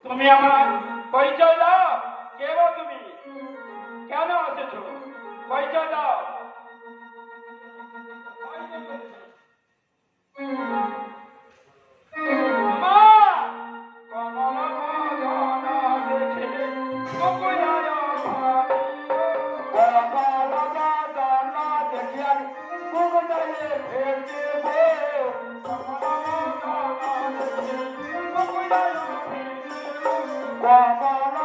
তুমি আমার পরিচয় দাও। কে গো তুমি? কেন এসেছো? পরিচয় দাও। মা! কমল বদন দেখে বকুলায় ভাবি গো। কমল বদন দেখে আমি বকুলায় ফেলতে গো। কমল বদন দেখে বকুলায় ফেলতে গো। কমল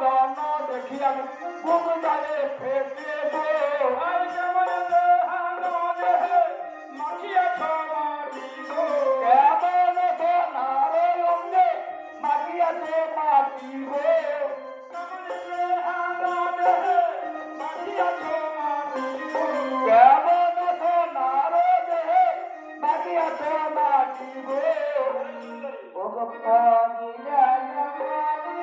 বদন দেখে আমি বকুলায় ফেলতে গো। আর কেমন দেহান দেহে মাখিয়াছ মাটি গো। কেমন সোনারে অঙ্গে মাখিয়াছ মাটি গো। কেমন দেহান দেহে মাখিয়াছ মাটি গো। কেমন সোনারে দেহে মাখিয়াছ মাটি গো। ও গো পাগিলা জামানি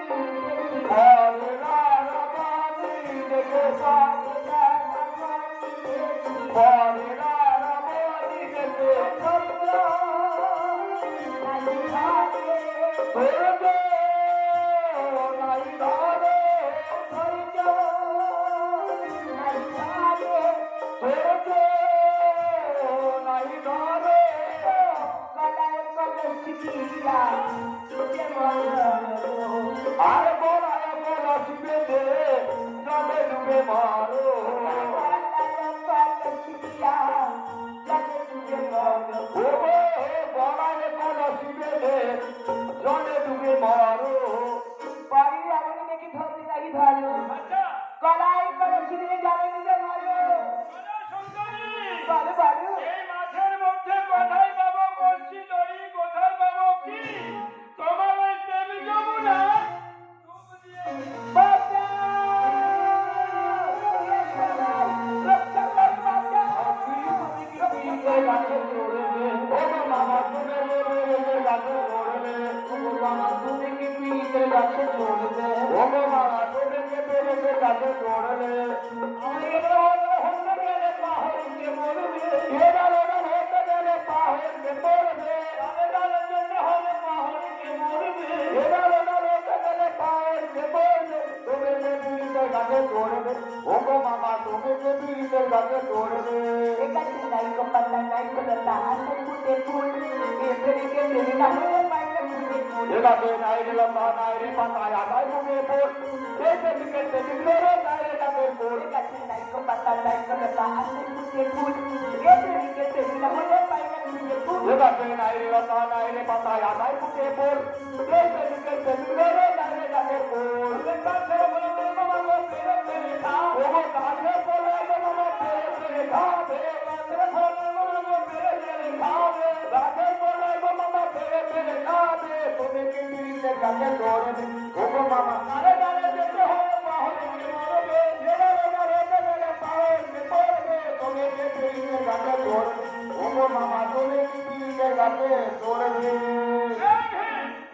পাগলা রামানি দেখো পাগলা রামানি পাগলা রামানি দেখো পাগলা ধরে দে নাই ধরে ধরে যা নাই ধরে ধরে দে নাই ধরে গলায় কলসিয়া আর বলায় কলসিবে দে জলে ডুবে মারো। বলায় কলসিবে দে জলে ডুবে মারো। বাড়ির আগুনে দেখি ধরতে লাগি ধরো। গলায় কলসিবে জলে ডুবে মারো। বলো বলো। এই মাছের মধ্যে কোথায় পাবো কলসি দড়ি? কোথায় পাবো কি? তোমার ওই প্রেম যমুনা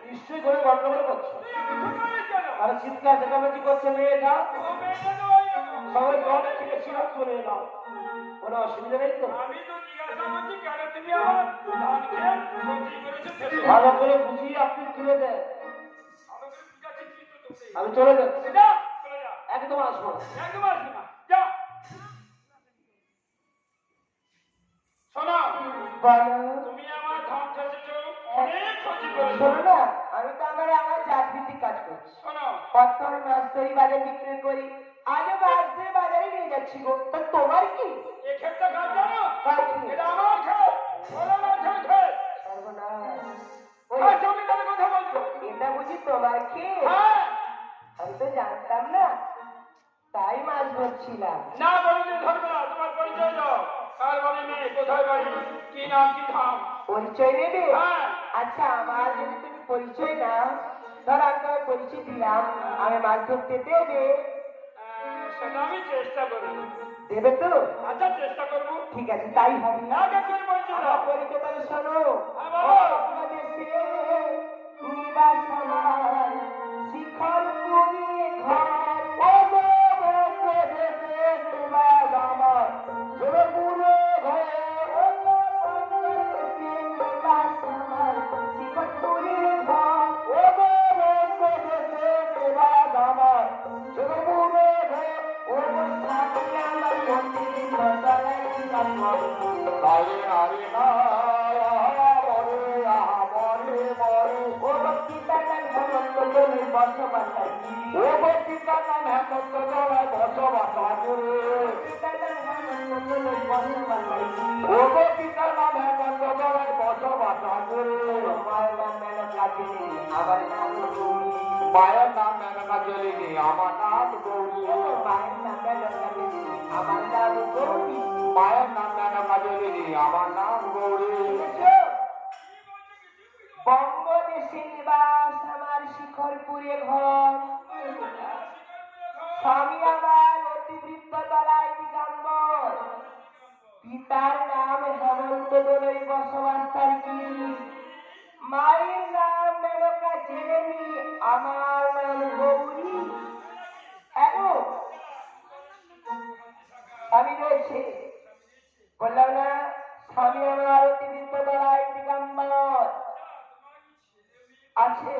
নিশ্চয়ই করে গন্ডগোল করছো। আর চিৎকার চেঁচামেচি করছে মেয়েটা। সবাই ঘর থেকে ছিলাম চলে এলাম। কোনো অসুবিধা নেই তো? আমি তো জিজ্ঞাসা করছি কেন তুমি আমার ভালো করে বুঝিয়ে আপনি তুলে দেন। আমি চলে যাচ্ছি। একদম আসবো না। একদম আসবো না। যা শোনো বলো। তুমি আমার ধন ছেঁচেছো, অনেক ক্ষতি করেছো। শোনো না, আমি তো আমার জাতভিত্তিক কাজ করছি। শোনো, প্রথম মাছ ধরি বাজারে বিক্রি করি, আজও মাছ ধরে বাজারে নিয়ে যাচ্ছি গো। তো তোমার কি? এই ক্ষেতটা কাজ জানো? এটা আমার ক্ষেত, বলো না ক্ষেত। সর্বনাশ, জমিদারের কথা বলছো? এটা বুঝি তোমার ক্ষেত? হ্যাঁ। আমি তো জানতাম না, তাই মাছ ধরছিলাম। না বলে ধরবে না, তোমার পরিচয় দাও। কার বাড়ি মেয়ে, কোথায় বাড়ি, কি নাম কি ধাম? পরিচয় নেবে? হ্যাঁ। আচ্ছা, আমার যদি তুমি পরিচয় নাও, ধর আমি তোমার পরিচয় দিলাম, আমি মাছ ধরতে দেবে? সেটা আমি চেষ্টা করবো। দেবে তো? আচ্ছা চেষ্টা করবো। ঠিক আছে, তাই হবে। পরিচয় তাহলে শোনো। শিখর পুরী ঘর বসবাস ও গো পিতার নাম হেমন্ত দোলাই বসবাস রে পিতার নাম হেমন্ত দোলাই বসবাস ও গো পিতার নাম হেমন্ত দোলাই বসবাস রে মায়ের নাম মেনকা জলিনী আমার নাম গৌরী মায়ের নাম মেনকা জলিনী আমার নাম গৌরী মায়ের নাম মেনকা জলিনী আমার নাম গৌরী মায়ের নাম মেনকা জলিনী আমার নাম গৌরী বঙ্গদেশে নিবাস আমার শিখরপুরে ঘর স্বামী আমার অতিবৃত্ত তলায় দিগম্বর পিতার নাম হেমন্ত দোলাই বসবাস মায়ের নাম মেনকা জেলেনি আমার নাম গৌরী হ্যাঁ স্বামী রয়েছে বললাম না স্বামী আমার অতিবৃত্ত তলায় দিগম্বর আছে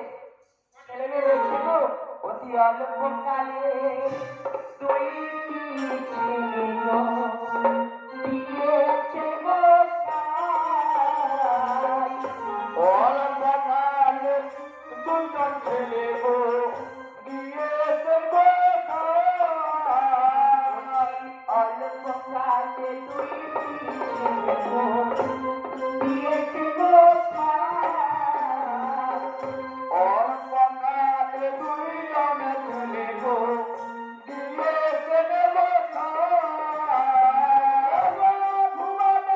ছেলে মেয়ে রয়েছে গো অতি অল্পকালে দুই ছেলে দিয়েছে